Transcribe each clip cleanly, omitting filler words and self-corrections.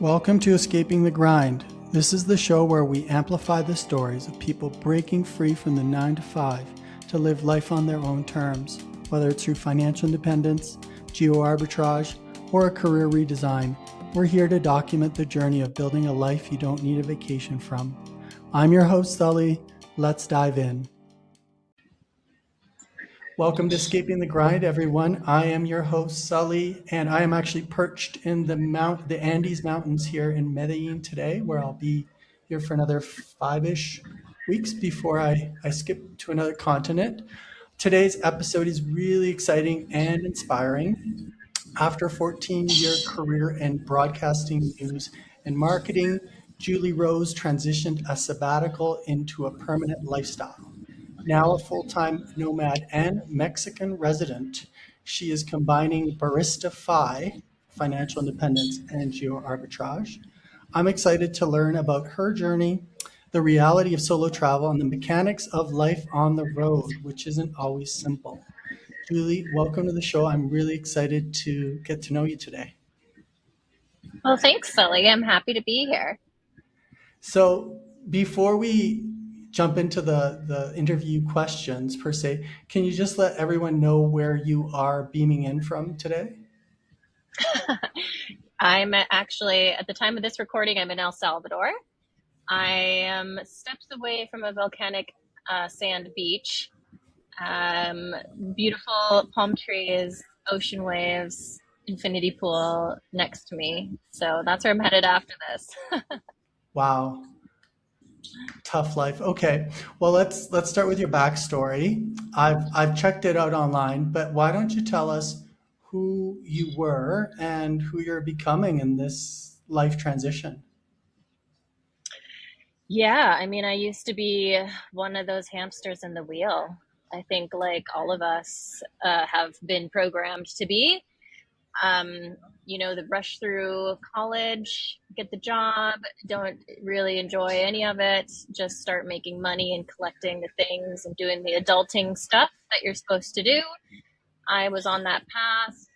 Welcome to Escaping the Grind. This is the show where we amplify the stories of people breaking free from the 9 to 5 to live life on their own terms, whether it's through financial independence, geo arbitrage, or a career redesign. We're here to document the journey of building a life you don't need a vacation from. I'm your host, Sully. Let's dive in. Welcome to Escaping the Grind, everyone. I am your host, Sully, and I am actually perched in the Andes Mountains here in Medellin today, where I'll be here for another 5-ish weeks before I skip to another continent. Today's episode is really exciting and inspiring. After a 14-year career in broadcasting, news, and marketing, Julie Rose transitioned a sabbatical into a permanent lifestyle. Now a full-time nomad and Mexican resident, she is combining Barista FIRE, financial independence, and geo arbitrage. I'm excited to learn about her journey, the reality of solo travel, and the mechanics of life on the road, which isn't always simple. Julie, welcome to the show. I'm really excited to get to know you today. Well, thanks, Sully. I'm happy to be here. So before we jump into the interview questions per se, can you just let everyone know where you are beaming in from today? I'm actually, at the time of this recording, I'm in El Salvador. I am steps away from a volcanic sand beach. Um, Beautiful palm trees, ocean waves, infinity pool next to me. So that's where I'm headed after this. Wow, tough life. Okay, well let's start with your backstory. I've checked it out online, but why don't you tell us who you were and who you're becoming in this life transition? Yeah, I mean, I used to be one of those hamsters in the wheel. I think, like all of us, have been programmed to be. um, the rush through college, get the job, don't really enjoy any of it, just start making money and collecting the things and doing the adulting stuff that you're supposed to do. I was on that path.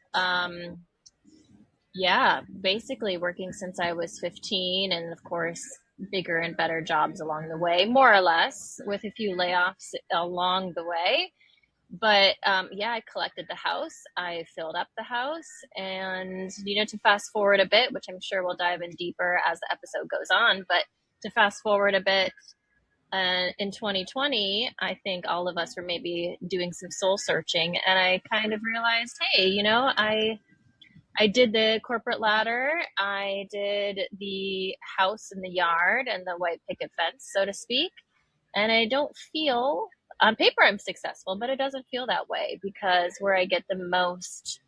Yeah, basically working since I was 15, and of course, bigger and better jobs along the way, more or less, with a few layoffs along the way. But yeah, I collected the house. I filled up the house. And, to fast forward a bit, which I'm sure we'll dive in deeper as the episode goes on, but to fast forward a bit, in 2020, I think all of us were maybe doing some soul searching. And I kind of realized, hey, I did the corporate ladder. I did the house in the yard and the white picket fence, so to speak. And I don't feel, on paper, I'm successful, but it doesn't feel that way, because where I get the most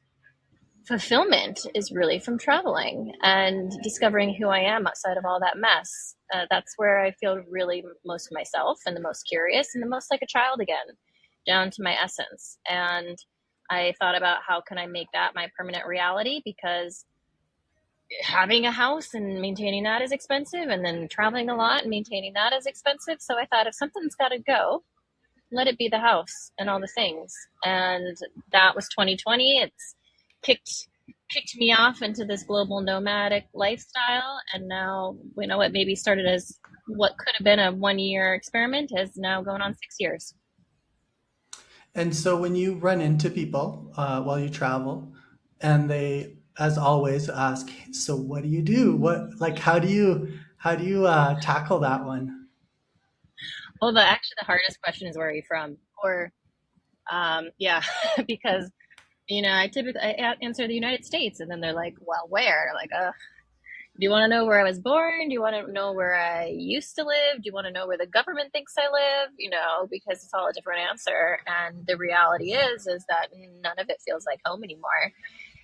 fulfillment is really from traveling and discovering who I am outside of all that mess. That's where I feel really most myself and the most curious and the most like a child again, down to my essence. And I thought about how can I make that my permanent reality, because having a house and maintaining that is expensive, and then traveling a lot and maintaining that is expensive. So I thought, if something's got to go, let it be the house and all the things. And that was 2020. It's kicked me off into this global nomadic lifestyle, and now, what maybe started as what could have been a 1 year experiment is now going on 6 years. And so when you run into people while you travel, and they, as always, ask, "So what do you do? How do you tackle that one?" Well, the hardest question is, where are you from? Or yeah, because I typically answer the United States, and then they're like, "Well, where?" Like, do you want to know where I was born? Do you want to know where I used to live? Do you want to know where the government thinks I live? Because it's all a different answer. And the reality is that none of it feels like home anymore.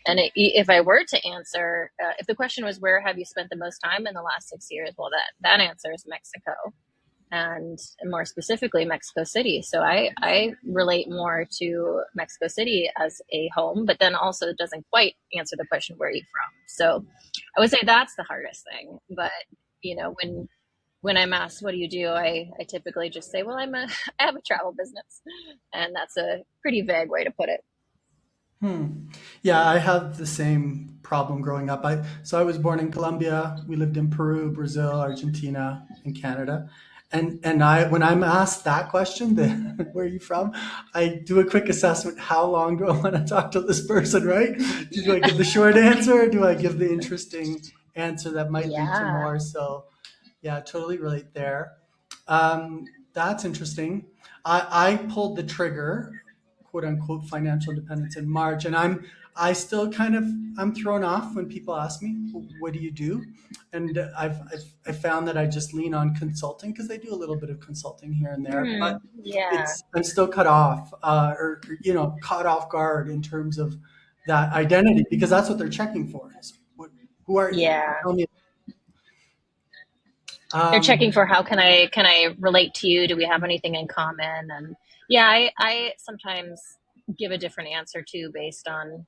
And if I were to answer, if the question was, where have you spent the most time in the last 6 years? Well, that answer is Mexico, and more specifically Mexico City. So I relate more to Mexico City as a home, but then also it doesn't quite answer the question, where are you from? So I would say that's the hardest thing. But when I'm asked, what do you do? I typically just say, well, I have a travel business. And that's a pretty vague way to put it. Hmm. Yeah, I have the same problem growing up. I was born in Colombia. We lived in Peru, Brazil, Argentina, and Canada. And I when I'm asked that question, the where are you from? I do a quick assessment. How long do I want to talk to this person, right? Do I give the short answer or do I give the interesting answer that might lead to Yeah. more? So yeah, totally relate there. That's interesting. I pulled the trigger, quote unquote, financial independence in March, and I still kind of I'm thrown off when people ask me, "What do you do?" And I found that I just lean on consulting because I do a little bit of consulting here and there, Hmm. but Yeah. it's I'm still cut off, or caught off guard in terms of that identity because that's what they're checking for. Is who are you? Yeah. Tell me. They're checking Um, for how can I relate to you? Do we have anything in common? And yeah, I sometimes give a different answer too based on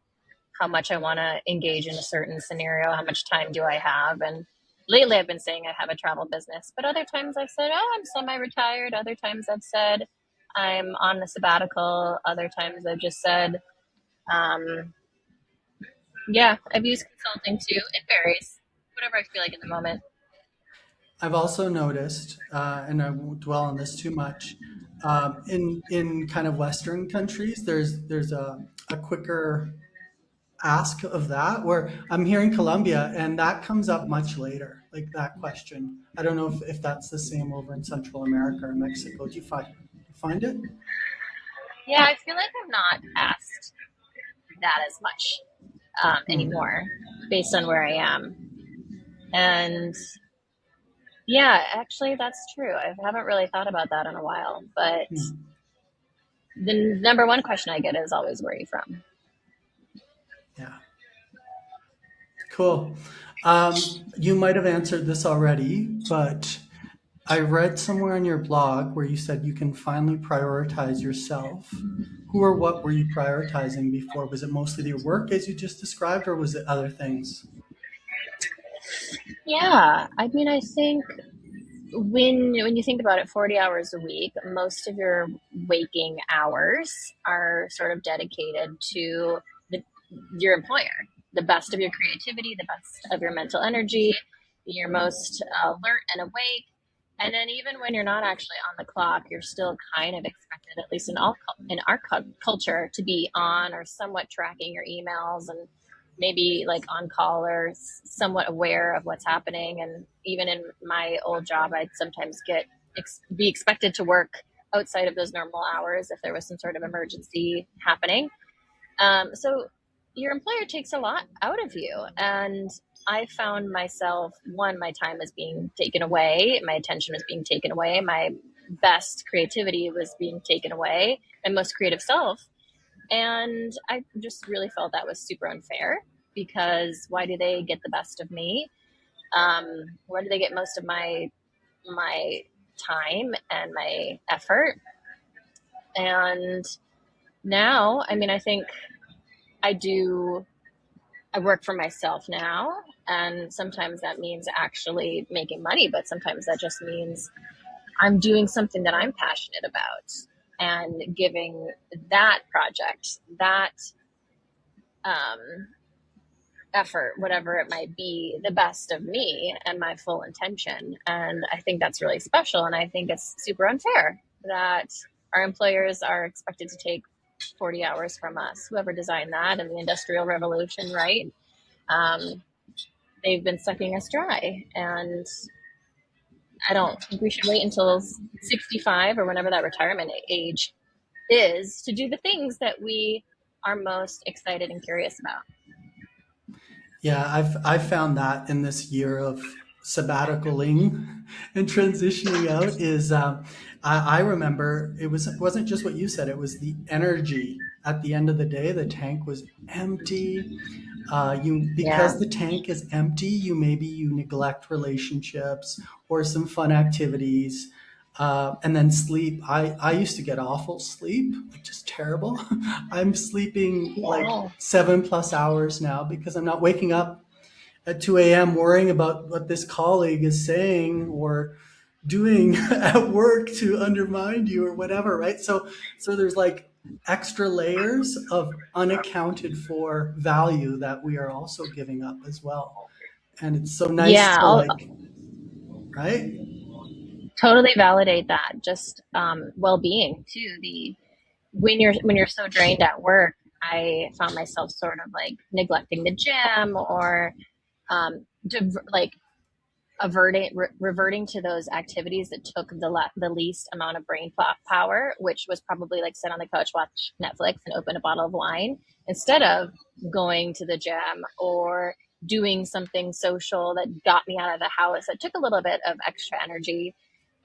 how much I want to engage in a certain scenario, how much time do I have? And lately I've been saying I have a travel business, but other times I've said, oh, I'm semi-retired. Other times I've said I'm on a sabbatical. Other times I've just said, um, yeah, I've used consulting too. It varies, whatever I feel like in the moment. I've also noticed, and I won't dwell on this too much, in kind of Western countries, there's a quicker ask of that. Where I'm here in Colombia, and that comes up much later, like that question. I don't know if that's the same over in Central America or Mexico. Do you find it? Yeah, I feel like I'm not asked that as much Hmm. anymore based on where I am. And yeah, actually, that's true. I haven't really thought about that in a while. But Hmm. the number one question I get is always, where are you from? Yeah. Cool. You might have answered this already, but I read somewhere on your blog where you said you can finally prioritize yourself. Who or what were you prioritizing before? Was it mostly your work as you just described, or was it other things? Yeah, I mean, I think when you think about it, 40 hours a week, most of your waking hours are sort of dedicated to the, your employer, the best of your creativity, the best of your mental energy, you're most alert and awake. And then even when you're not actually on the clock, you're still kind of expected, at least in our culture, to be on or somewhat tracking your emails and maybe like on call or somewhat aware of what's happening. And even in my old job, I'd sometimes be expected to work outside of those normal hours if there was some sort of emergency happening. So your employer takes a lot out of you. And I found myself, one, my time is being taken away, my attention was being taken away, my best creativity was being taken away, my most creative self. And I just really felt that was super unfair because why do they get the best of me? Why do they get most of my time and my effort? And now, I mean, I think I do I work for myself now, and sometimes that means actually making money, but sometimes that just means I'm doing something that I'm passionate about and giving that project, that um, effort, whatever it might be, the best of me and my full intention. And I think that's really special. And I think it's super unfair that our employers are expected to take 40 hours from us. Whoever designed that in the Industrial Revolution, right? Um, they've been sucking us dry. And I don't think we should wait until 65 or whenever that retirement age is to do the things that we are most excited and curious about. Yeah, I've found that in this year of sabbaticaling and transitioning out is I remember it wasn't just what you said, it was the energy at the end of the day. The tank was empty. You Yeah. because the tank is empty, you neglect relationships or some fun activities, and then sleep. I used to get awful sleep, like just terrible. I'm sleeping like Yeah. 7+ hours now because I'm not waking up at 2 a.m. worrying about what this colleague is saying or doing at work to undermine you or whatever, right? So there's like extra layers of unaccounted for value that we are also giving up as well. And it's so nice Yeah, to I'll like, right? totally validate that. Just well-being too. The when you're so drained at work, I found myself sort of like neglecting the gym or like reverting to those activities that took the least amount of brain power, which was probably like sit on the couch, watch Netflix, and open a bottle of wine instead of going to the gym or doing something social that got me out of the house. That took a little bit of extra energy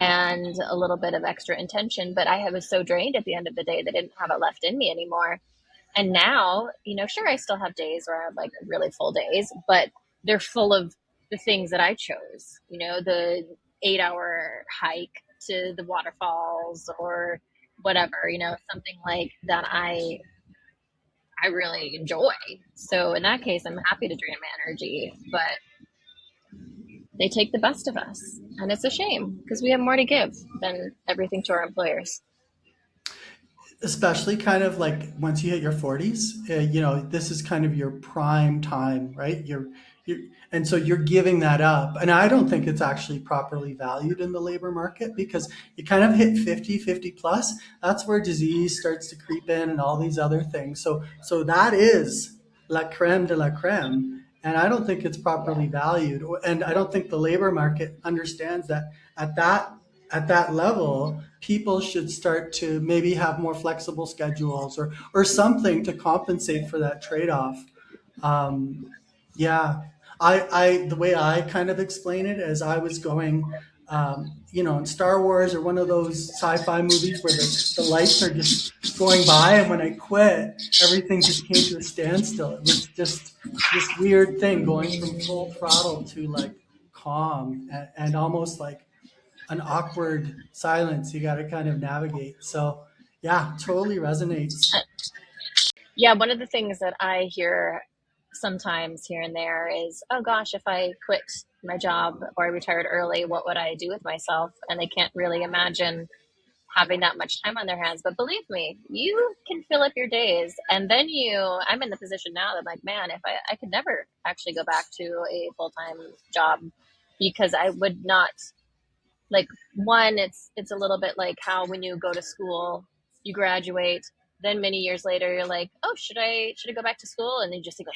and a little bit of extra intention, but I was so drained at the end of the day that I didn't have it left in me anymore. And now, sure, I still have days where I have like really full days, but they're full of the things that I chose, the 8 hour hike to the waterfalls or whatever, something like that I really enjoy. So in that case, I'm happy to drain my energy, but they take the best of us. And it's a shame because we have more to give than everything to our employers. Especially kind of like once you hit your 40s, this is kind of your prime time, right? You're and so you're giving that up, and I don't think it's actually properly valued in the labor market, because you kind of hit 50 plus. That's where disease starts to creep in and all these other things. So that is la creme de la creme, and I don't think it's properly valued, and I don't think the labor market understands that at that at that level, people should start to maybe have more flexible schedules, or something to compensate for that trade-off. Um, yeah, the way I kind of explain it is I was going, in Star Wars or one of those sci-fi movies where the lights are just going by, and when I quit, everything just came to a standstill. It was just this weird thing going from full throttle to like calm, and almost like an awkward silence you got to kind of navigate. So, yeah, totally resonates. Yeah, one of the things that I hear sometimes here and there is, oh gosh, if I quit my job or I retired early, what would I do with myself? And they can't really imagine having that much time on their hands. But believe me, you can fill up your days. And then I'm in the position now that I'm like, man, if I could never actually go back to a full time job because I would not like one it's a little bit like how when you go to school you graduate, then many years later you're like, oh, should I go back to school, and then you just think like,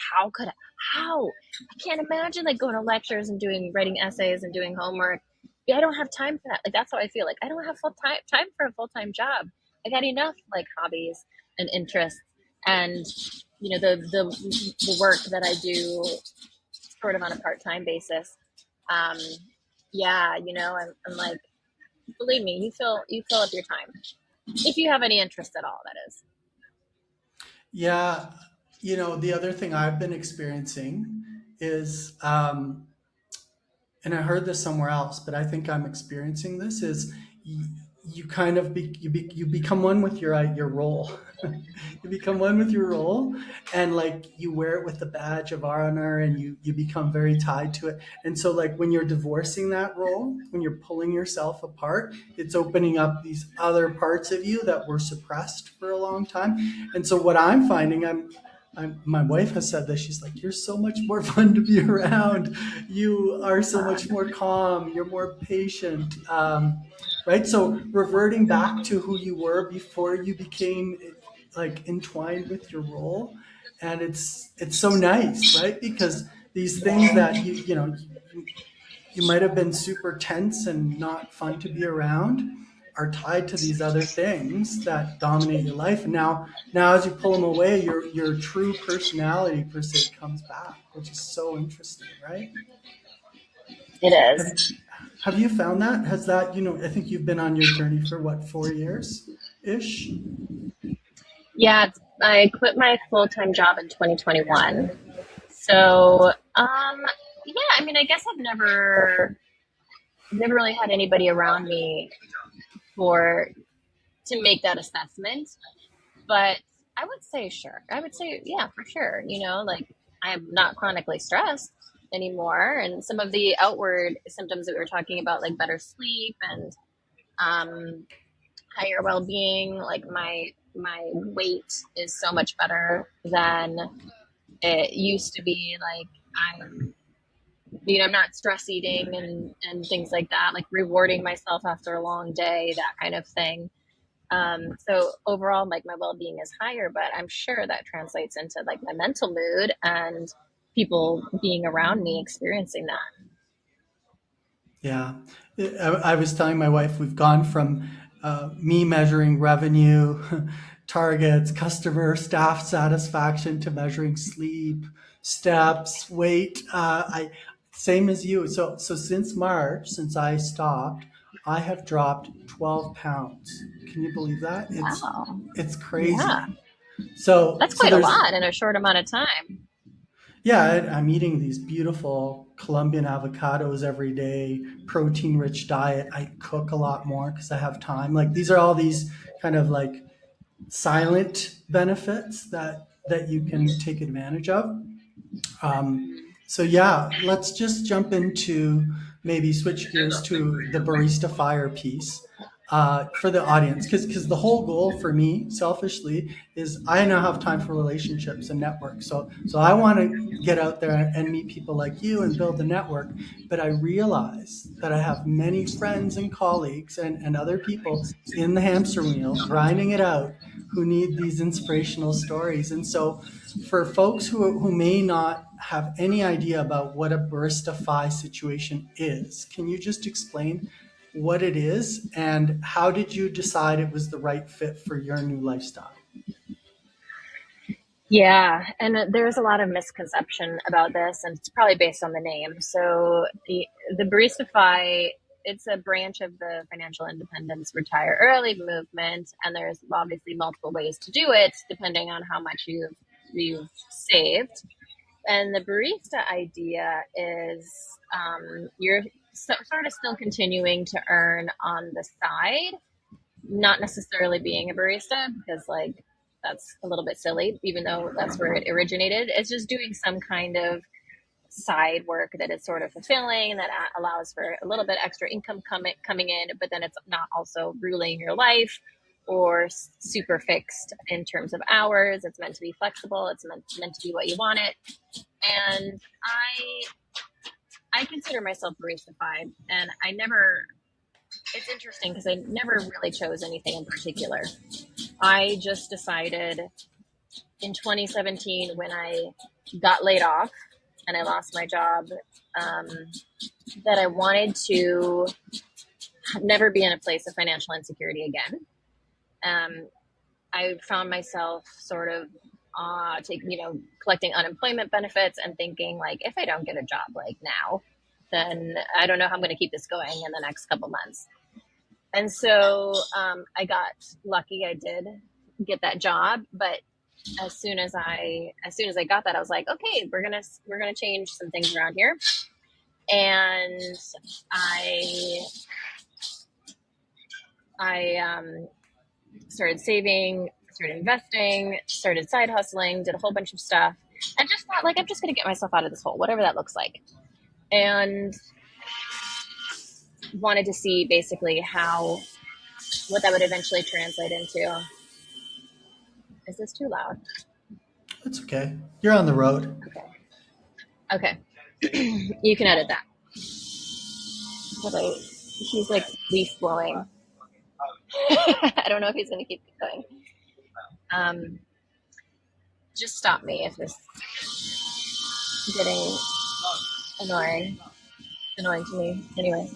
how I can't imagine like going to lectures and doing writing essays and doing homework. Yeah, I don't have time for that. Like that's how I feel. Like I don't have full time for a full-time job. I got enough like hobbies and interests, and the work that I do sort of on a part-time basis. um yeah, I'm like, believe me, you fill up your time if you have any interest at all. That is. Yeah, the other thing I've been experiencing is, and I heard this somewhere else, but I think I'm experiencing this, is you kind of you become one with your role. You become one with your role, and like you wear it with the badge of honor, and you become very tied to it. And so like when you're divorcing that role, when you're pulling yourself apart, it's opening up these other parts of you that were suppressed for a long time. And so what I'm finding, my wife has said this. She's like, "You're so much more fun to be around. You are so much more calm. You're more patient." Right. So reverting back to who you were before you became like entwined with your role, and it's so nice, right? Because these things that you might have been super tense and not fun to be around are tied to these other things that dominate your life. And now as you pull them away, your true personality per se comes back, which is so interesting, right? It have is. you, have you found that? Has that, I think you've been on your journey for what, 4 years ish? Yeah, I quit my full-time job in 2021. So, yeah, I mean, I guess I've never really had anybody around me for to make that assessment, but I would say sure. I would say yeah, for sure. Like I'm not chronically stressed anymore, and some of the outward symptoms that we were talking about, like better sleep and um, higher well-being. Like my weight is so much better than it used to be. Like I'm, I'm not stress eating and things like that, like rewarding myself after a long day, that kind of thing. So overall, like my well-being is higher, but I'm sure that translates into like my mental mood and people being around me experiencing that. Yeah. I was telling my wife we've gone from me measuring revenue, targets, customer, staff satisfaction to measuring sleep, steps, weight. Same as you. So since March, since I stopped, I have dropped 12 pounds. Can you believe that? Wow. It's Yeah. crazy. So That's so quite a there's lot in a short amount of time. yeah, I'm eating these beautiful Colombian avocados every day, protein rich diet. I cook a lot more because I have time. Like these are all these kind of like silent benefits that you can take advantage of. So yeah, let's just jump into maybe switch gears to the Barista Fire piece for the audience, because the whole goal for me, selfishly, is I now have time for relationships and network. So I want to get out there and meet people like you and build a network. But I realize that I have many friends and colleagues and other people in the hamster wheel grinding it out who need these inspirational stories. And so for folks who may not have any idea about what a barista fi situation is, can you just explain what it is and how did you decide it was the right fit for your new lifestyle? Yeah, and there's a lot of misconception about this, and it's probably based on the name. So the Baristify, it's a branch of the financial independence retire early movement, and there's obviously multiple ways to do it depending on how much you've saved. And the barista idea is you're sort of still continuing to earn on the side, not necessarily being a barista because like that's a little bit silly, even though that's where it originated. It's just doing some kind of side work that is sort of fulfilling, that allows for a little bit extra income coming in, but then it's not also ruling your life or super fixed in terms of hours. It's meant to be flexible. It's meant to be what you want it. And I consider myself barista-fied, and I never. It's interesting because I never really chose anything in particular. I just decided in 2017 when I got laid off and I lost my job, um, that I wanted to never be in a place of financial insecurity again. Um, I found myself sort of collecting unemployment benefits and thinking like, if I don't get a job like now, then I don't know how I'm going to keep this going in the next couple months. And so I got lucky. I did get that job, but as soon as I got that, I was like, okay, we're gonna change some things around here. And I I started saving, started investing, started side hustling, did a whole bunch of stuff, and just thought like I'm just gonna get myself out of this hole, whatever that looks like, and wanted to see basically how what that would eventually translate into. Is this too loud? It's okay. You're on the road. Okay. Okay. You can edit that. But he's like leaf blowing. I don't know if he's going to keep going. Um, just stop me if this is getting annoying. Annoying to me. Anyway.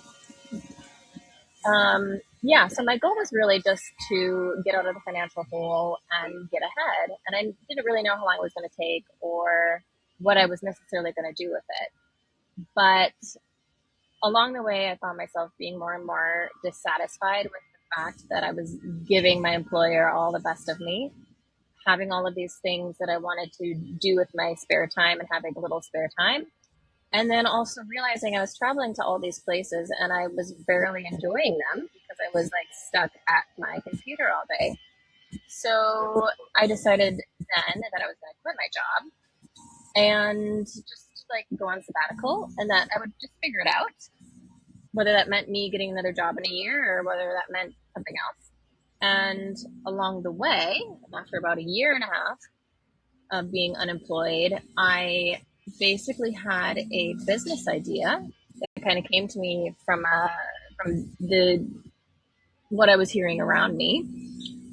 Yeah, so my goal was really just to get out of the financial hole and get ahead. And I didn't really know how long it was going to take or what I was necessarily going to do with it. But along the way, I found myself being more and more dissatisfied with the fact that I was giving my employer all the best of me, having all of these things that I wanted to do with my spare time and having a little spare time. And then also realizing I was traveling to all these places and I was barely enjoying them because I was like stuck at my computer all day. So I decided then that I was going to quit my job and just like go on sabbatical and that I would just figure it out, whether that meant me getting another job in a year or whether that meant something else. And along the way, after about a year and a half of being unemployed, I basically had a business idea that kind of came to me from the what I was hearing around me,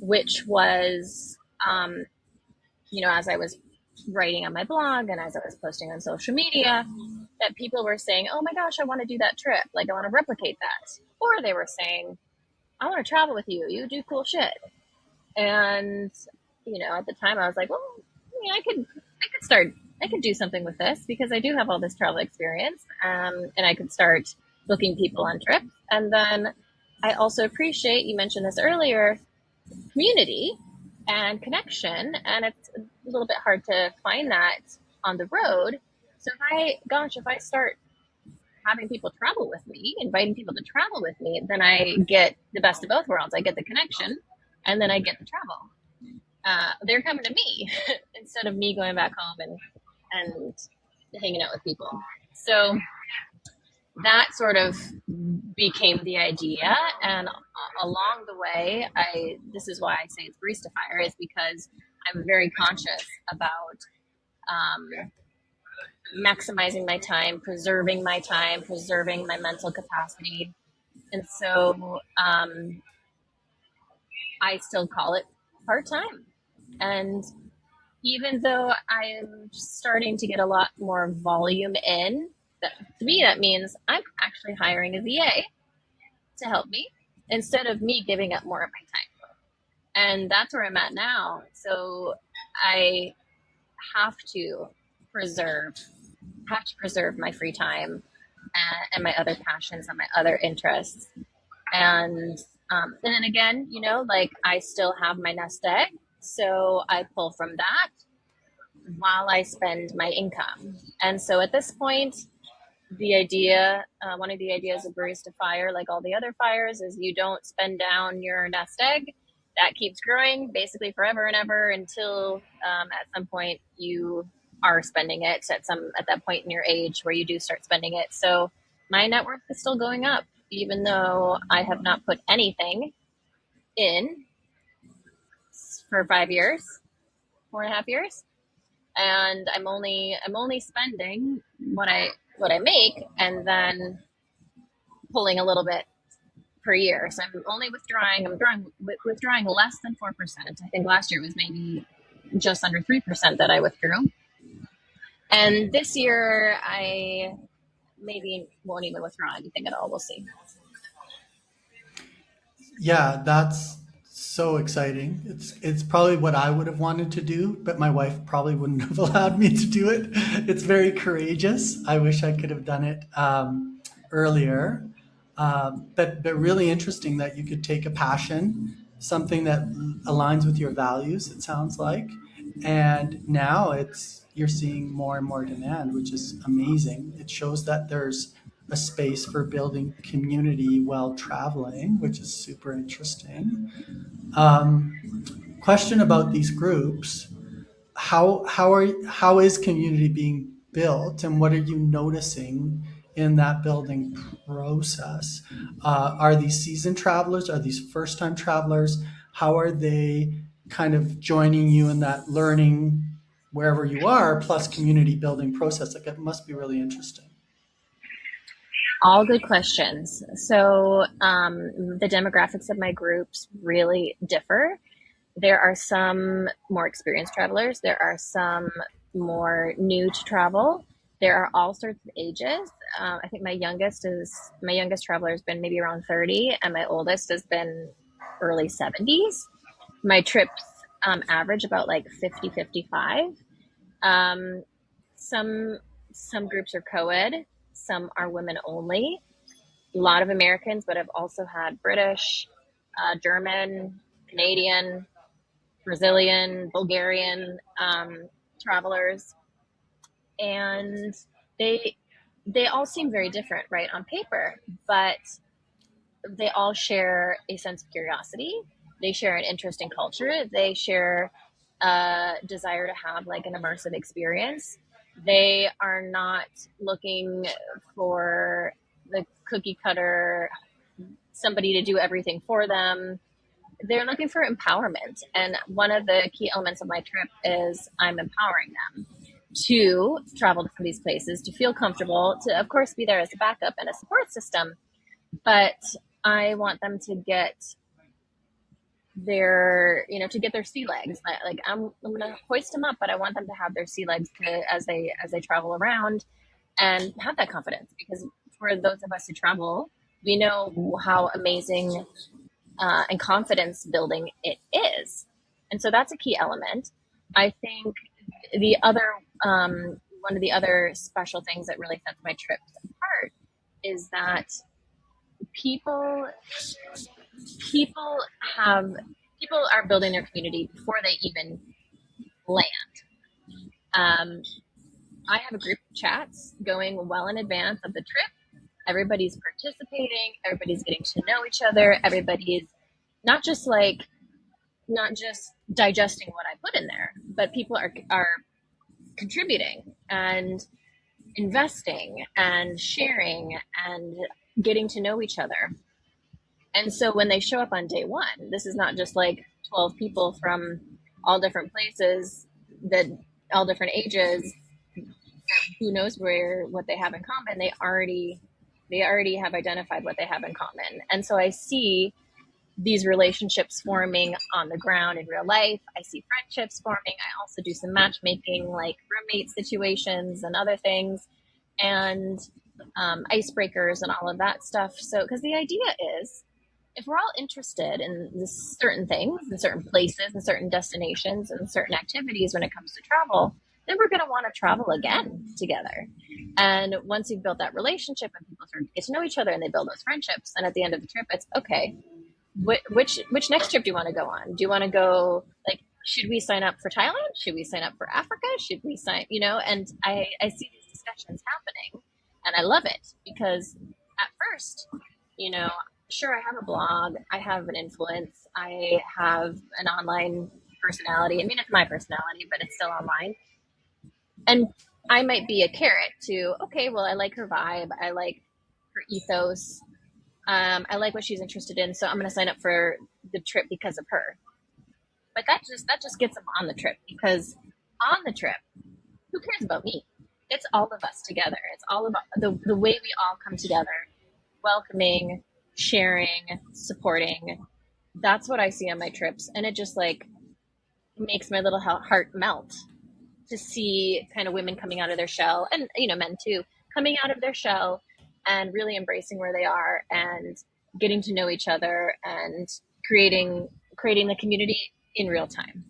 which was, as I was writing on my blog and as I was posting on social media, that people were saying, "Oh my gosh, I want to do that trip. Like, I want to replicate that." Or they were saying, "I want to travel with you. You do cool shit." And at the time, I was like, "Well, I could do something with this because I do have all this travel experience, and I could start booking people on trips." And then I also appreciate, you mentioned this earlier, community and connection, and it's a little bit hard to find that on the road. So if I start having people travel with me, inviting people to travel with me, then I get the best of both worlds. I get the connection, and then I get the travel. They're coming to me instead of me going back home and hanging out with people. So that sort of became the idea, and along the way, I this is why I say it's Barista Fire, is because I'm very conscious about um, maximizing my time, preserving my mental capacity, and so I still call it part time. And even though I'm starting to get a lot more volume in, that to me that means I'm actually hiring a VA to help me instead of me giving up more of my time. And that's where I'm at now. So I have to preserve my free time and my other passions and my other interests. And then again, like, I still have my nest egg, so I pull from that while I spend my income. And so at this point, one of the ideas of Barista Fire, like all the other fires, is you don't spend down your nest egg. That keeps growing basically forever and ever until at some point you are spending it at that point in your age where you do start spending it. So my net worth is still going up, even though I have not put anything in for 5 years, 4.5 years, and I'm only spending what I make, and then pulling a little bit per year. So I'm withdrawing less than 4%. I think last year was maybe just under 3% that I withdrew, and this year I maybe won't even withdraw anything at all. We'll see. Yeah, that's so exciting. It's probably what I would have wanted to do, but my wife probably wouldn't have allowed me to do it. It's very courageous. I wish I could have done it earlier. But really interesting that you could take a passion, something that aligns with your values, it sounds like, and now you're seeing more and more demand, which is amazing. It shows that there's a space for building community while traveling, which is super interesting. Um, Question about these groups: how is community being built, and what are you noticing in that building process? Are these seasoned travelers? Are these first time travelers? How are they kind of joining you in that learning wherever you are, plus community building process? Like, it must be really interesting. All good questions. So the demographics of my groups really differ. There are some more experienced travelers. There are some more new to travel. There are all sorts of ages. I think my youngest traveler has been maybe around 30, and my oldest has been early 70s. My trips average about like 50, 55. Um, some some groups are co-ed, some are women only. A lot of Americans, but I've also had British, German, Canadian, Brazilian, Bulgarian travelers, and they they all seem very different, right, on paper, but they all share a sense of curiosity. They share an interest in culture. They share a desire to have like an immersive experience. They are not looking for the cookie cutter somebody to do everything for them. they're looking for empowerment. And one of the key elements of my trip is I'm empowering them to travel to these places, to feel comfortable, to, of course, be there as a backup and a support system. But I want them to get to get their sea legs. Like I'm gonna hoist them up, but I want them to have their sea legs as they travel around and have that confidence. Because for those of us who travel, we know how amazing and confidence building it is. And so that's a key element. I think the other one of the other special things that really sets my trips apart is that people people have people are building their community before they even land. Um, I have a group of chats going well in advance of the trip. Everybody's participating. Everybody's getting to know each other. Everybody's not just like not just digesting what I put in there, but people are contributing and investing and sharing and getting to know each other. And so when they show up on day one, this is not just like 12 people from all different places that all different ages, who knows what they have in common. They already have identified what they have in common. And so I see these relationships forming on the ground in real life. I see friendships forming. I also do some matchmaking, like roommate situations and other things, and icebreakers and all of that stuff. So, because the idea is, if we're all interested in certain things and certain places and certain destinations and certain activities when it comes to travel, then we're going to want to travel again together. And once you've built that relationship and people start to get to know each other and they build those friendships, and at the end of the trip, it's okay. Which next trip do you want to go on? Do you want to go, like, should we sign up for Thailand? Should we sign up for Africa? Should we sign, and I see these discussions happening and I love it because at first, you know, sure, I have a blog, I have an influence, I have an online personality. I mean, it's my personality, but it's still online. And I might be a carrot to, okay, well, I like her vibe, I like her ethos, I like what she's interested in, so I'm going to sign up for the trip because of her. But that just gets them on the trip because on the trip, who cares about me? It's all of us together. It's all about the way we all come together, welcoming, sharing, supporting. That's what I see on my trips, and it just like makes my little heart melt to see kind of women coming out of their shell, and men too, coming out of their shell and really embracing where they are and getting to know each other and creating the community in real time.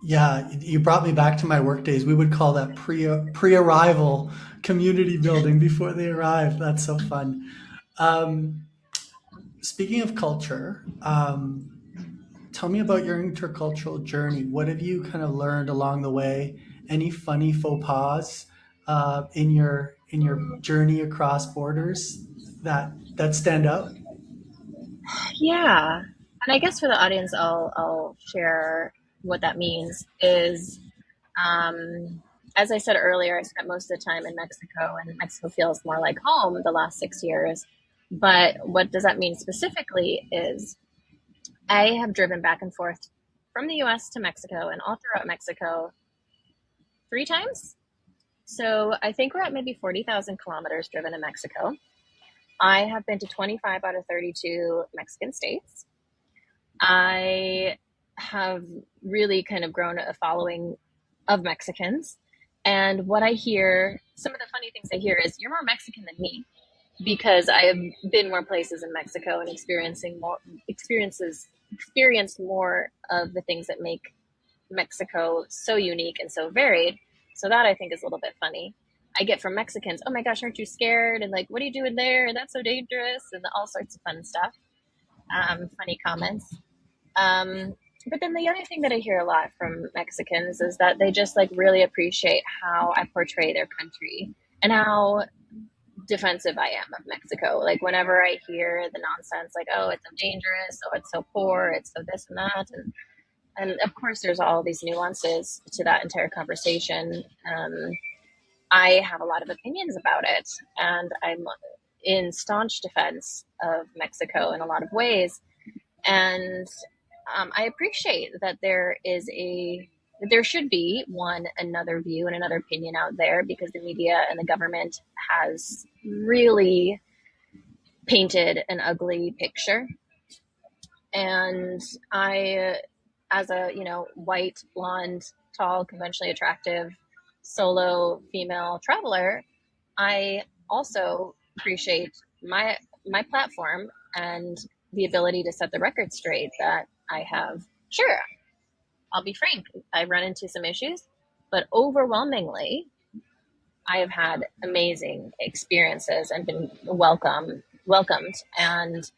Yeah, you brought me back to my work days. We would call that pre-arrival community building before they arrive. That's so fun. Um, Speaking of culture, tell me about your intercultural journey. What have you kind of learned along the way? Any funny faux pas in your journey across borders that stand out? Yeah, and I guess for the audience, I'll share what that means is, um, as I said earlier, I spent most of the time in Mexico, and Mexico feels more like home the last 6 years. But what does that mean specifically is I have driven back and forth from the US to Mexico and all throughout Mexico 3 times. So I think we're at maybe 40,000 kilometers driven in Mexico. I have been to 25 out of 32 Mexican states. I have really kind of grown a following of Mexicans. And what I hear, some of the funny things I hear is, you're more Mexican than me because I have been more places in Mexico and experienced more of the things that make Mexico so unique and so varied. So that I think is a little bit funny. I get from Mexicans, oh my gosh, aren't you scared? And like, what are you doing there? That's so dangerous, and all sorts of fun stuff. Funny comments. But then the other thing that I hear a lot from Mexicans is that they just like really appreciate how I portray their country and how defensive I am of Mexico. Like whenever I hear the nonsense, like, oh, it's so dangerous, oh, it's so poor, it's so this and that, and of course there's all these nuances to that entire conversation. I have a lot of opinions about it, and I'm in staunch defense of Mexico in a lot of ways. And I appreciate that there should be another view and another opinion out there, because the media and the government has really painted an ugly picture. And I, as a, white, blonde, tall, conventionally attractive, solo female traveler, I also appreciate my platform and the ability to set the record straight that I have. Sure, I'll be frank, I run into some issues, but overwhelmingly, I have had amazing experiences and been welcomed, and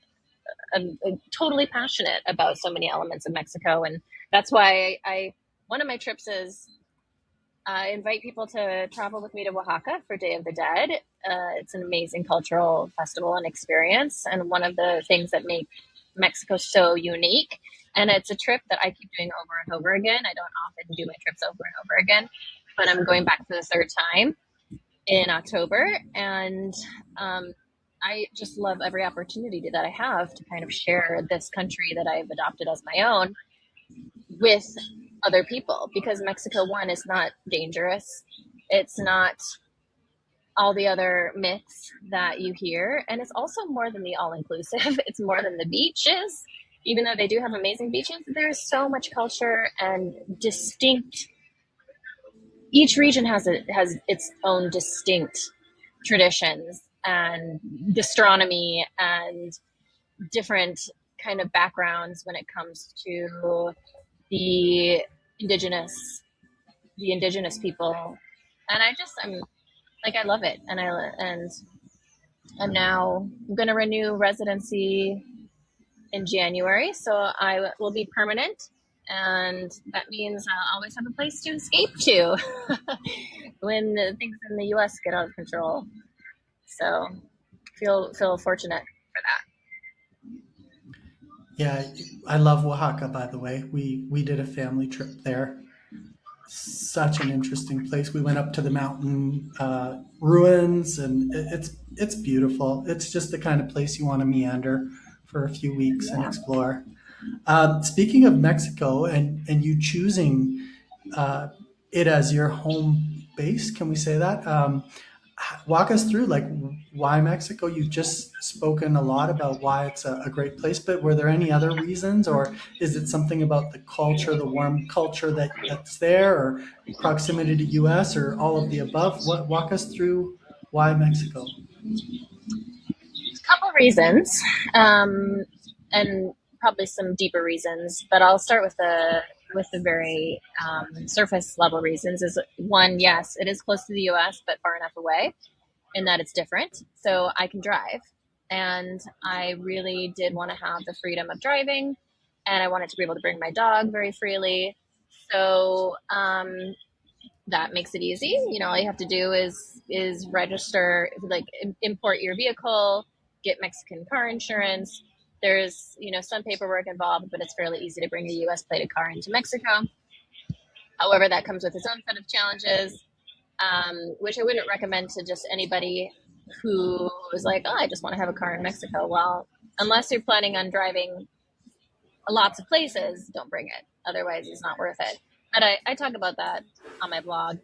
I'm totally passionate about so many elements of Mexico, and that's why one of my trips is I invite people to travel with me to Oaxaca for Day of the Dead. It's an amazing cultural festival and experience, and one of the things that make Mexico so unique. And it's a trip that I keep doing over and over again. I don't often do my trips over and over again, but I'm going back for the third time in October, and I just love every opportunity that I have to kind of share this country that I've adopted as my own with other people, because Mexico, one, is not dangerous. It's not all the other myths that you hear. And it's also more than the all inclusive, it's more than the beaches. Even though they do have amazing beaches, there's so much culture and distinct. Each region has its own distinct traditions and gastronomy and different kind of backgrounds when it comes to the indigenous the indigenous people. And I'm like, I love it. And I'm now going to renew residency in January, so I will be permanent, and that means I'll always have a place to escape to when things in the US get out of control. So feel fortunate for that. Yeah, I love Oaxaca, by the way. We did a family trip there. Such an interesting place. We went up to the mountain ruins, and it's beautiful. It's just the kind of place you want to meander for a few weeks and Yeah. explore. Speaking of Mexico, and you choosing uh, it as your home base, can we say that? Walk us through, like, why Mexico. You've just spoken a lot about why it's a great place, but were there any other reasons, or is it something about the culture, the warm culture that's there, or proximity to US, or all of the above? What Walk us through why Mexico? Couple reasons, and probably some deeper reasons, but I'll start with the very surface level reasons. Is one, yes, it is close to the U.S., but far enough away in that it's different. So I can drive, and I really did want to have the freedom of driving, and I wanted to be able to bring my dog very freely. So that makes it easy. All you have to do is register, like import your vehicle, get Mexican car insurance. There's some paperwork involved, but it's fairly easy to bring a U.S. plated car into Mexico. However, that comes with its own set of challenges, which I wouldn't recommend to just anybody who is like, oh, I just want to have a car in Mexico. Well, unless you're planning on driving lots of places, don't bring it. Otherwise, it's not worth it. But I talk about that on my blog.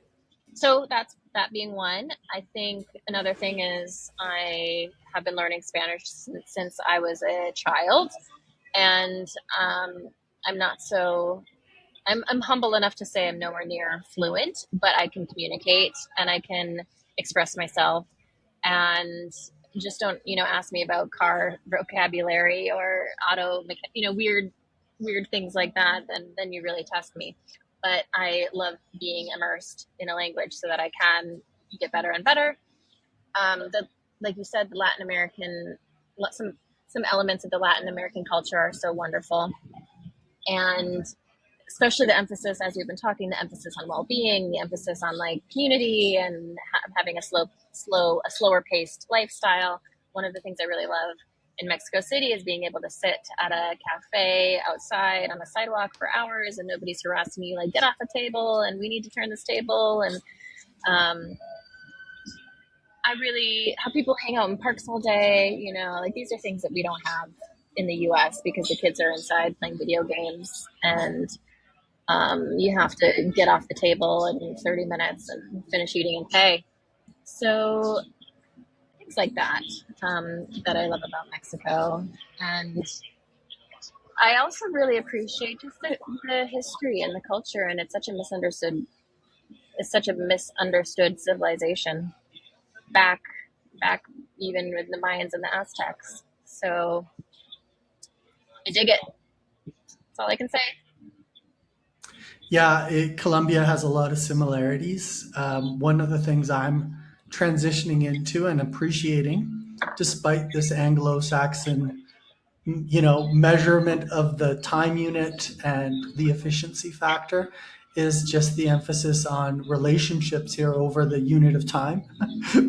So that's that being one. I think another thing is I have been learning Spanish since I was a child, and I'm not so. I'm humble enough to say I'm nowhere near fluent, but I can communicate and I can express myself. And just don't ask me about car vocabulary or weird things like that. Then you really test me. But I love being immersed in a language so that I can get better and better. The Like you said, the Latin American, some elements of the Latin American culture are so wonderful, and especially the emphasis, as we've been talking, the emphasis on well-being, the emphasis on like community and having a slower paced lifestyle. One of the things I really love in Mexico City is being able to sit at a cafe outside on the sidewalk for hours and nobody's harassing you like, get off the table and we need to turn this table. And um, I really, how people hang out in parks all day, like these are things that we don't have in the US because the kids are inside playing video games, and you have to get off the table in 30 minutes and finish eating and pay. So things like that, that I love about Mexico. And I also really appreciate just the history and the culture, and it's such a misunderstood civilization back back even with the Mayans and the Aztecs. So I dig it. That's all I can say. Yeah, Colombia has a lot of similarities. One of the things I'm transitioning into and appreciating, despite this Anglo-Saxon, measurement of the time unit and the efficiency factor, is just the emphasis on relationships here over the unit of time,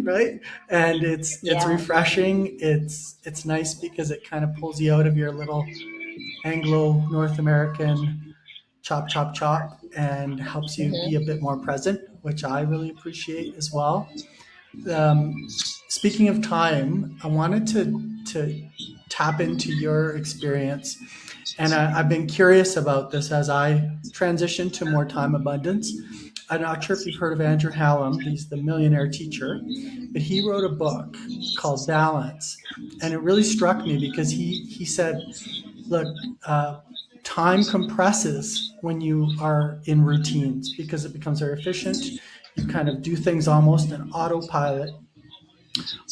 right? And it's Yeah. refreshing. It's nice because it kind of pulls you out of your little Anglo North American chop, chop, chop, and helps you be a Hmm. bit more present, which I really appreciate as well. Um, Speaking of time, I wanted to tap into your experience, and I've been curious about this as I transition to more time abundance. I'm not sure if you've heard of Andrew Hallam. He's the millionaire teacher, but he wrote a book called Balance, and it really struck me because he said, look, time compresses when you are in routines because it becomes very efficient. You kind of do things almost in autopilot,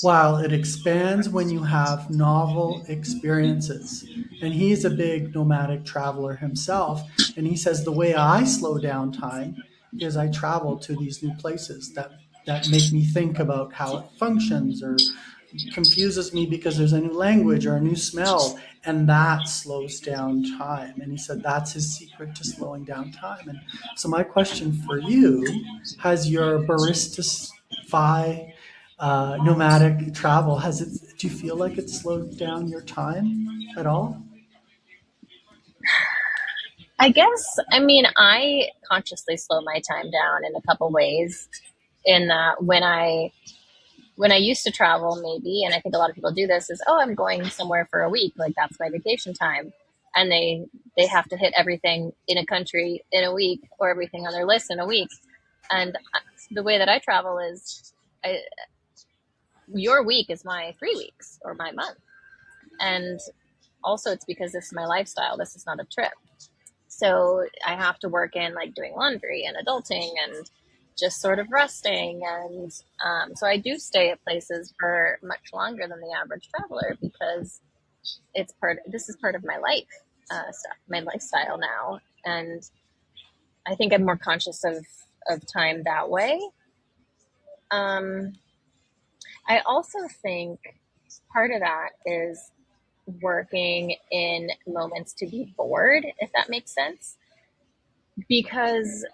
while it expands when you have novel experiences. And he's a big nomadic traveler himself. And he says the way I slow down time is I travel to these new places that make me think about how it functions, or confuses me because there's a new language or a new smell, and that slows down time. And he said that's his secret to slowing down time. And so my question for you: has your Barista FI nomadic travel, has it, do you feel like it slowed down your time at all? I guess, I mean, I consciously slow my time down in a couple ways. In that, when I used to travel, maybe, and I think a lot of people do this, is, oh, I'm going somewhere for a week, like that's my vacation time, and they have to hit everything in a country in a week, or everything on their list in a week. And the way that I travel is, I, your week is my 3 weeks or my month, and also it's because this is my lifestyle. This is not a trip. So I have to work in like doing laundry and adulting and just sort of resting. And so I do stay at places for much longer than the average traveler because this is part of my life, stuff, my lifestyle now. And I think I'm more conscious of time that way. Um, I also think part of that is working in moments to be bored, if that makes sense. Because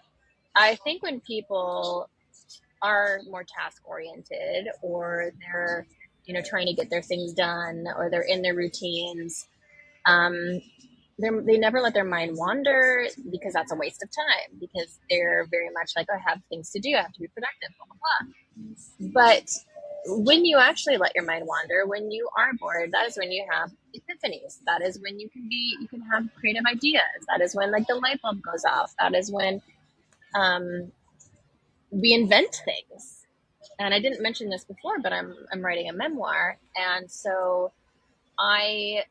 I think when people are more task oriented, or they're, trying to get their things done, or they're in their routines, um, they never let their mind wander, because that's a waste of time, because they're very much like, oh, I have things to do, I have to be productive, blah, blah, blah. But when you actually let your mind wander, when you are bored, that is when you have epiphanies. That is when you can have creative ideas. That is when like the light bulb goes off. That is when um, we invent things. And I didn't mention this before, but I'm writing a memoir, and so I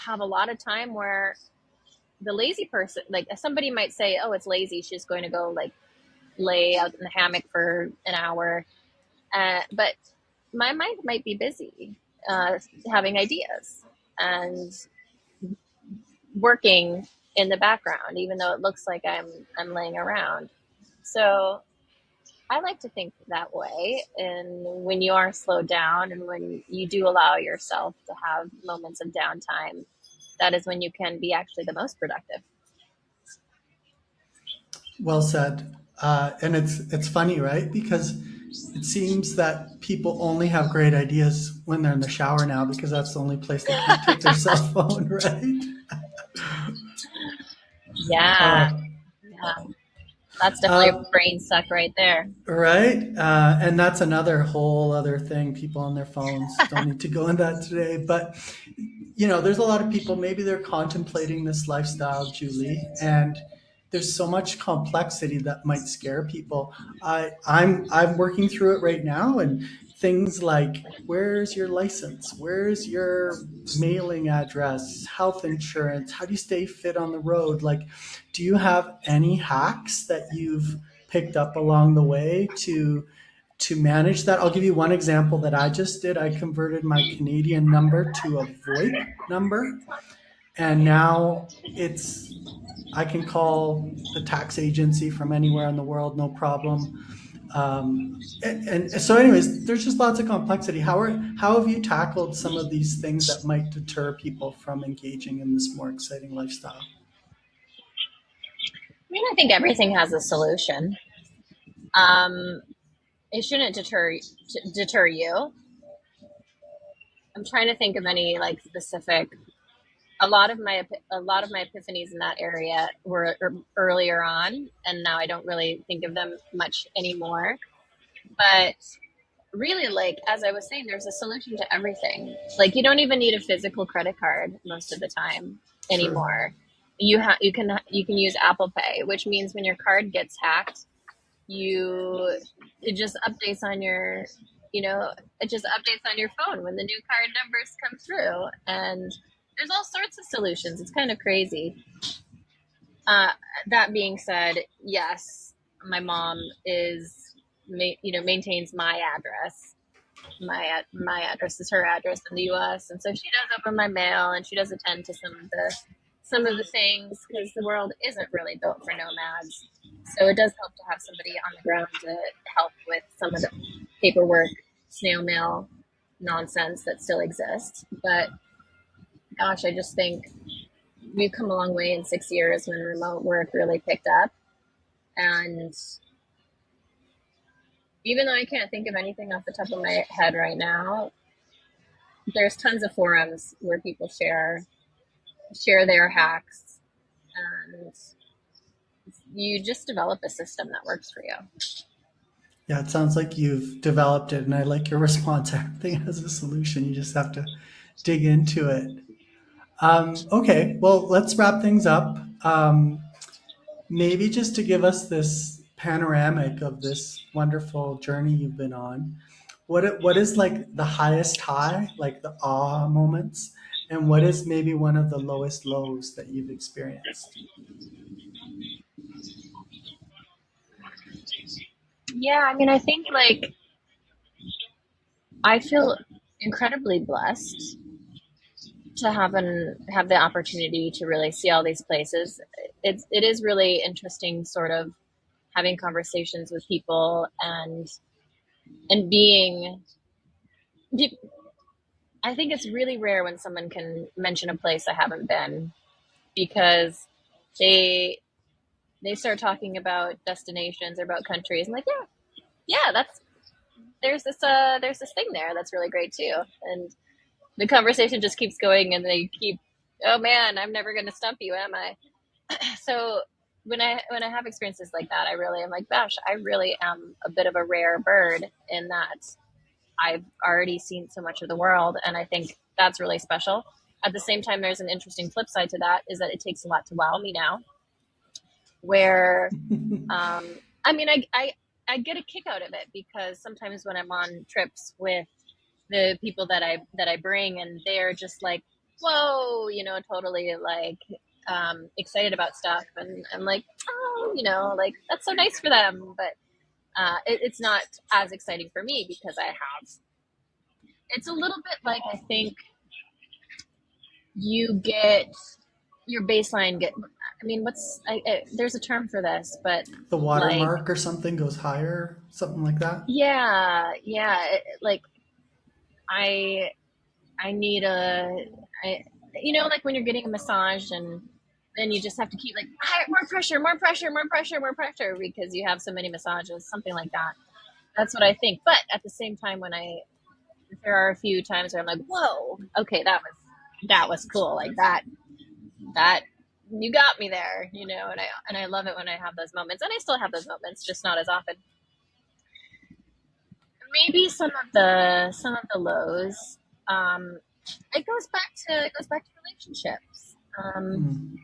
have a lot of time where the lazy person, like somebody might say, oh, it's lazy, she's going to go like lay out in the hammock for an hour. But my mind might be busy, having ideas and working in the background, even though it looks like I'm laying around. So I like to think that way. And when you are slowed down, and when you do allow yourself to have moments of downtime, that is when you can be actually the most productive. Well said. And it's funny, right? Because it seems that people only have great ideas when they're in the shower now, because that's the only place they can't take their cell phone, right? Yeah, Uh, yeah. That's definitely a uh, brain suck right there. right. And that's another whole other thing. People on their phones, don't need to go in that today. But there's a lot of people, maybe they're contemplating this lifestyle, Julie, and there's so much complexity that might scare people. I'm working through it right now, and things like, where's your license? Where's your mailing address? Health insurance? How do you stay fit on the road? Like, do you have any hacks that you've picked up along the way to manage that? I'll give you one example that I just did. I converted my Canadian number to a VoIP number, and now I can call the tax agency from anywhere in the world, no problem. And so, anyways, there's just lots of complexity. How have you tackled some of these things that might deter people from engaging in this more exciting lifestyle? I mean, I think everything has a solution. Um, it shouldn't deter you. I'm trying to think of any like specific. A lot of my epiphanies in that area were earlier on, and now I don't really think of them much anymore. But really, like as I was saying, there's a solution to everything. Like you don't even need a physical credit card most of the time True. anymore. You can use Apple Pay, which means when your card gets hacked, you it just updates on your you know it just updates on your phone when the new card numbers come through, and there's all sorts of solutions. It's kind of crazy. uh, that being said, yes, my mom maintains my address is her address in the US, and so she does open my mail and she does attend to some of the things because the world isn't really built for nomads. So it does help to have somebody on the ground to help with some of the paperwork, snail mail nonsense that still exists. But gosh, I just think we've come a long way in 6 years when remote work really picked up. And even though I can't think of anything off the top of my head right now, there's tons of forums where people share their hacks, and you just develop a system that works for you. Yeah, it sounds like you've developed it, and I like your response. Everything has a solution. You just have to dig into it. Okay, well, let's wrap things up. Maybe just to give us this panoramic of this wonderful journey you've been on. What is like the highest high, like the awe moments, and what is maybe one of the lowest lows that you've experienced? Yeah, I mean, I think like I feel incredibly blessed to have the opportunity to really see all these places. It is really interesting, sort of having conversations with people and being. I think it's really rare when someone can mention a place I haven't been, because they they start talking about destinations or about countries. I'm like, yeah, yeah, that's there's this thing there that's really great too, and the conversation just keeps going, and they keep, oh man, I'm never going to stump you, am I? So when I have experiences like that, I really am like, gosh, I really am a bit of a rare bird in that I've already seen so much of the world, and I think that's really special. At the same time, there's an interesting flip side to that, is that it takes a lot to wow me now. Where, I mean, I get a kick out of it because sometimes when I'm on trips with the people that I bring, and they're just like, whoa, totally like excited about stuff, and I'm like, oh, like that's so nice for them, but it's not as exciting for me because I have. It's a little bit like, I think you get your baseline get. I mean, there's a term for this, but The like, watermark or something goes higher, something like that. yeah, yeah, like I I need I, like when you're getting a massage, and then you just have to keep like, more pressure, more pressure, more pressure, more pressure, because you have so many massages, something like that. That's what I think. But at the same time, there are a few times where I'm like, whoa, okay, that was cool. Like that you got me there, and I love it when I have those moments, and I still have those moments, just not as often. Maybe some of the lows. It goes back to relationships. Mm.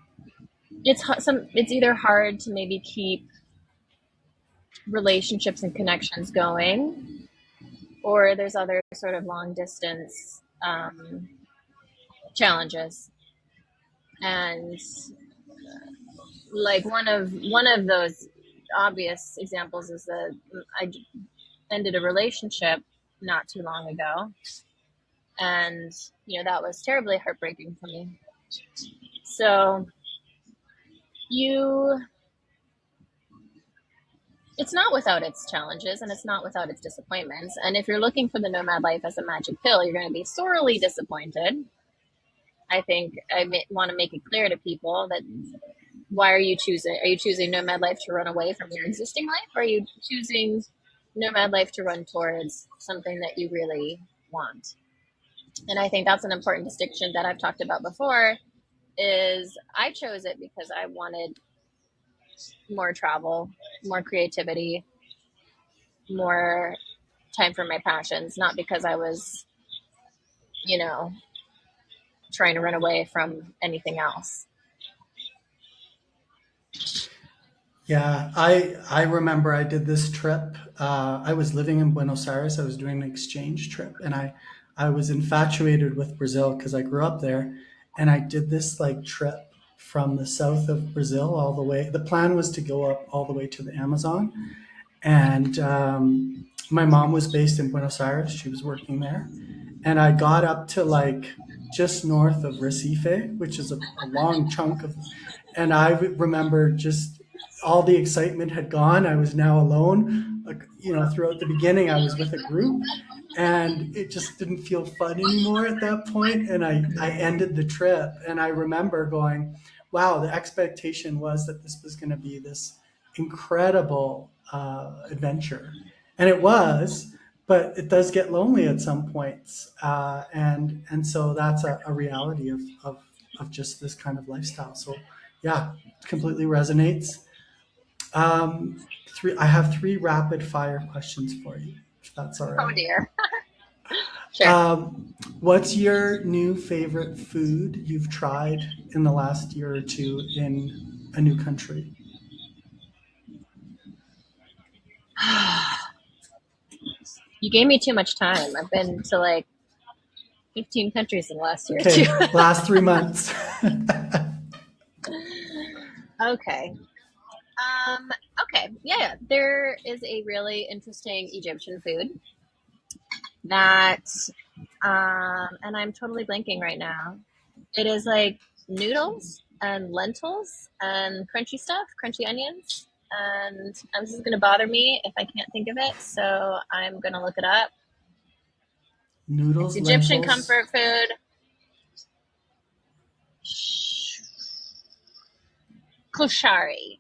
It's either hard to maybe keep relationships and connections going, or there's other sort of long distance challenges. And like one of those obvious examples is that I ended a relationship not too long ago, and that was terribly heartbreaking for me. So you it's not without its challenges and it's not without its disappointments. And if you're looking for the nomad life as a magic pill, you're going to be sorely disappointed. I think want to make it clear to people that why are you choosing nomad life to run away from your existing life, or are you choosing nomad life to run towards something that you really want? And I think that's an important distinction that I've talked about before. Is I chose it because I wanted more travel, more creativity, more time for my passions, not because I was, you know, trying to run away from anything else. Yeah, I remember I did this trip. I was living in Buenos Aires. I was doing an exchange trip, and I was infatuated with Brazil because I grew up there. And I did this like trip from the south of Brazil all the way. The plan was to go up all the way to the Amazon, and my mom was based in Buenos Aires. She was working there, and I got up to like just north of Recife, which is a long chunk of, and I remember just all the excitement had gone. I was now alone. Like, throughout the beginning, I was with a group, and it just didn't feel fun anymore at that point. And I ended the trip, and I remember going, wow, the expectation was that this was going to be this incredible adventure. And it was, but it does get lonely at some points, and so that's a reality of just this kind of lifestyle. So yeah, completely resonates. I have three rapid fire questions for you, if that's all Oh right. dear. Sure. Um, what's your new favorite food you've tried in the last year or two in a new country? You gave me too much time. I've been to like 15 countries in the last year or two. Okay, last 3 months. Okay. Um, okay. Yeah. There is a really interesting Egyptian food that, and I'm totally blanking right now. It is like noodles and lentils and crunchy stuff, crunchy onions. And this is going to bother me if I can't think of it. So I'm going to look it up. It's Noodles, Egyptian lentils, comfort food. Koshari.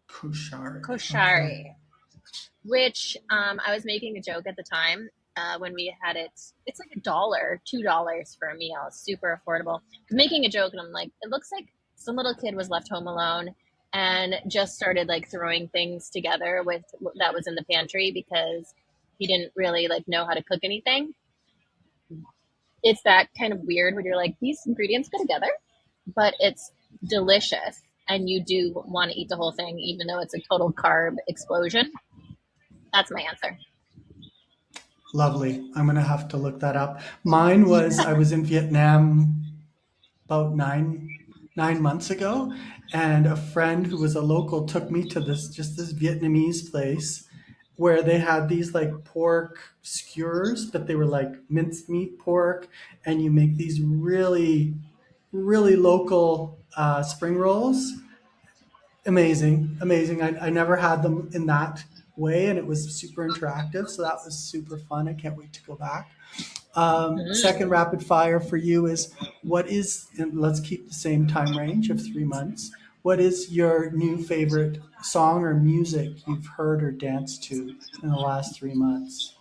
kushari. Okay. Koshari. Which I was making a joke at the time when we had it. It's like $1, $2 for a meal. It's super affordable. I'm making a joke and I'm like, it looks like some little kid was left home alone and just started like throwing things together with that was in the pantry because he didn't really like know how to cook anything. It's that kind of weird when you're like, these ingredients go together, but it's delicious and you do want to eat the whole thing even though it's a total carb explosion. That's my answer. Lovely. I'm going to have to look that up. Mine was I was in Vietnam about 9 months ago, and a friend who was a local took me to this Vietnamese place where they had these like pork skewers, but they were like minced meat pork, and you make these really really local spring rolls. Amazing, amazing. I never had them in that way, and it was super interactive, so that was super fun. I can't wait to go back. Second Mm. rapid fire for you is what is, and let's keep the same time range of 3 months. What is your new favorite song or music you've heard or danced to in the last 3 months?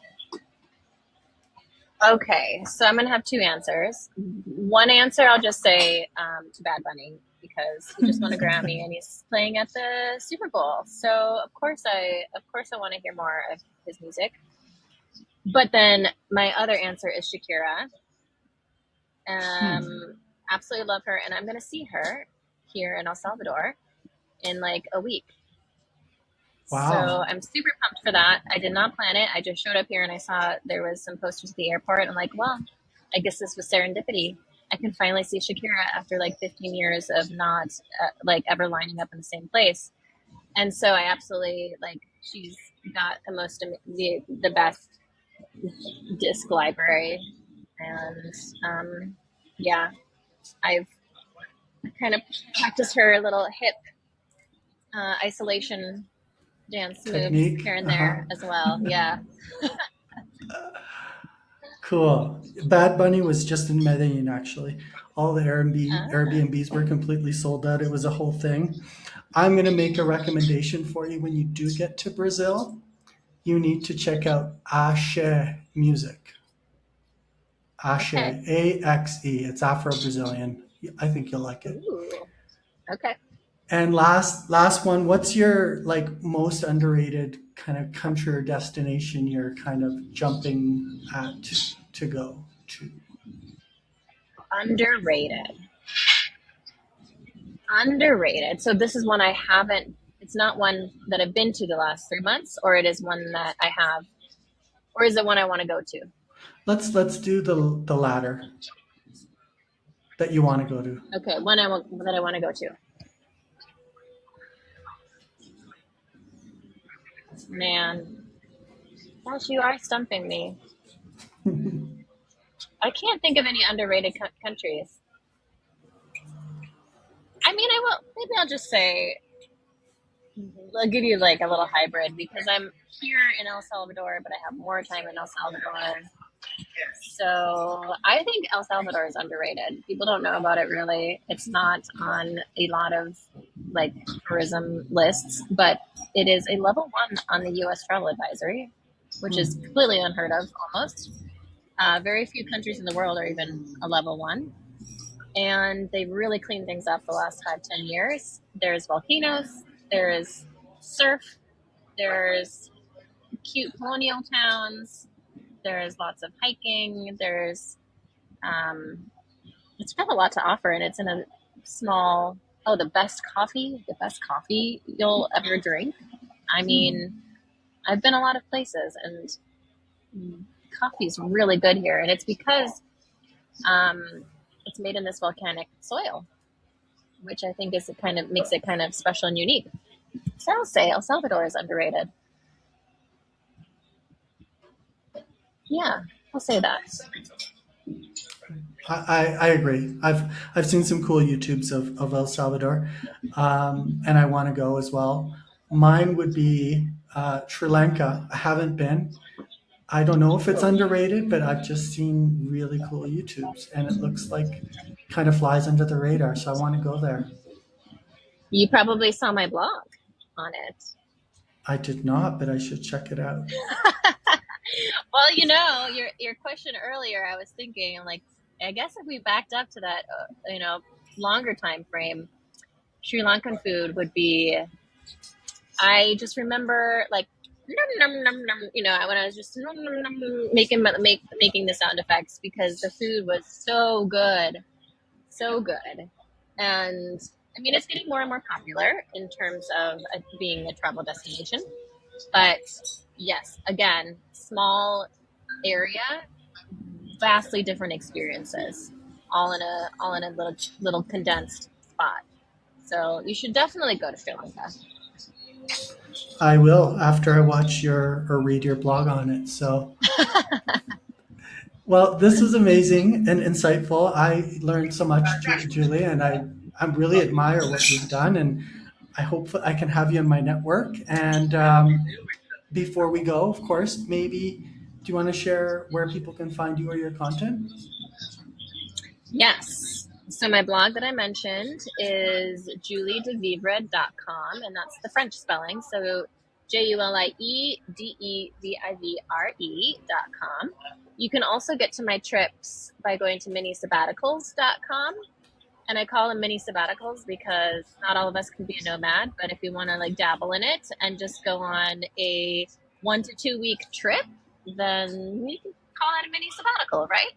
Okay, so I'm gonna have two answers. One answer I'll just say to Bad Bunny because he just won a Grammy and he's playing at the Super Bowl. So of course I want to hear more of his music. But then my other answer is Shakira Absolutely love her, and I'm going to see her here in El Salvador in like a week. So Wow. I'm super pumped for that. I did not plan it. I just showed up here and I saw there was some posters at the airport. I'm like, well, I guess this was serendipity. I can finally see Shakira after like 15 years of not like ever lining up in the same place. And so I absolutely like she's got the best disc library, and yeah, I've kind of practiced her little hip isolation dance moves Technique. here and Uh-huh. there as well. Yeah. Cool. Bad Bunny was just in Medellin, actually. All the Ah, Airbnbs were completely sold out. It was a whole thing. I'm going to make a recommendation for you when you do get to Brazil. You need to check out Axé music. okay. Axé, A-X-E. It's Afro-Brazilian. I think you'll like it. Ooh, okay. And last one, what's your like most underrated kind of country or destination you're kind of jumping at to go to? Underrated. Underrated. So this is one I haven't. It's not one that I've been to the last 3 months, or it is one that I have, or is it one I want to go to? Let's do the latter that you want to go to. Okay, that I want to go to. Man, gosh, you are stumping me. I can't think of any underrated countries. I mean, I will. Maybe I'll just say I'll give you like a little hybrid because I'm here in El Salvador, but I have more time in El Salvador. So I think El Salvador is underrated. People don't know about it really. It's not on a lot of like tourism lists, but it is a level one on the U.S. travel advisory, which is Hmm. completely unheard of almost. Very few countries in the world are even a level one. And they've really cleaned things up the last 5, 10 years. There's volcanoes, there's surf, there's cute colonial towns, there's lots of hiking, there's um, it's got a lot to offer, and it's in a small. Oh, the best coffee you'll ever drink. I mean, I've been a lot of places, and coffee's really good here, and it's because um, it's made in this volcanic soil, which I think is it kind of makes it kind of special and unique. So I'll say El Salvador is underrated. Yeah, I'll say that. I agree. I've seen some cool YouTubes of El Salvador, and I want to go as well. Mine would be Sri Lanka. I haven't been. I don't know if it's underrated, but I've just seen really cool YouTubes, and it looks like kind of flies under the radar. So I want to go there. You probably saw my blog on it. I did not, but I should check it out. Well, your question earlier, I was thinking, I'm like, I guess if we backed up to that, longer time frame, Sri Lankan food would be. I just remember like, num, num, num, num, when I was just making the sound effects because the food was so good, and I mean, it's getting more and more popular in terms of being a travel destination. But yes, again, small area, vastly different experiences, all in a little condensed spot. So you should definitely go to Sri Lanka. I will after I watch your or read your blog on it. So, well, this was amazing and insightful. I learned so much, Julie, and I really admire what you've done, and I hope I can have you in my network. And before we go, of course, maybe do you want to share where people can find you or your content? Yes. So my blog that I mentioned is juliedevivre.com, and that's the French spelling. So JuliEDEVIVRE.com. You can also get to my trips by going to minisabbaticals.com. And I call them mini sabbaticals because not all of us can be a nomad, but if we want to like dabble in it and just go on a 1 to 2 week trip, then we can call it a mini sabbatical, right?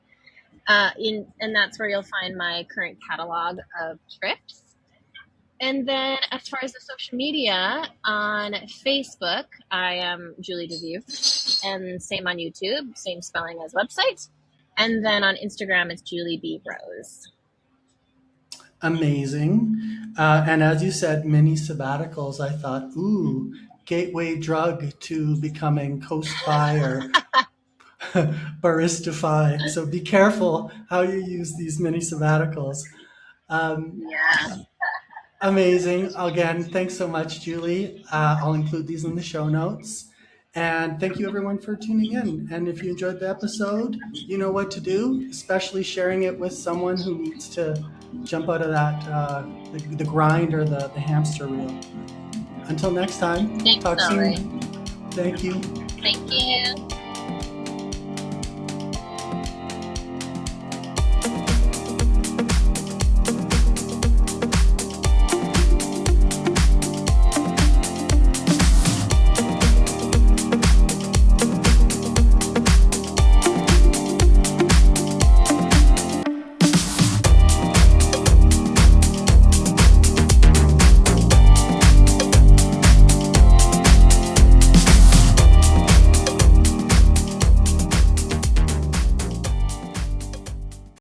And that's where you'll find my current catalog of trips. And then as far as the social media, on Facebook, I am Julie DeVue, and same on YouTube, same spelling as website. And then on Instagram, it's Julie B. Rose. Amazing. And as you said, mini sabbaticals, I thought, ooh, gateway drug to becoming Coast Fire, Barista FIRE. So be careful how you use these mini sabbaticals. Um, Yeah. Amazing. Again, thanks so much, Julie. I'll include these in the show notes. And thank you, everyone, for tuning in. And if you enjoyed the episode, you know what to do, especially sharing it with someone who needs to jump out of that the grind or the hamster wheel. Until next time, Thanks, talk Sully. soon. Thank you. Thank you.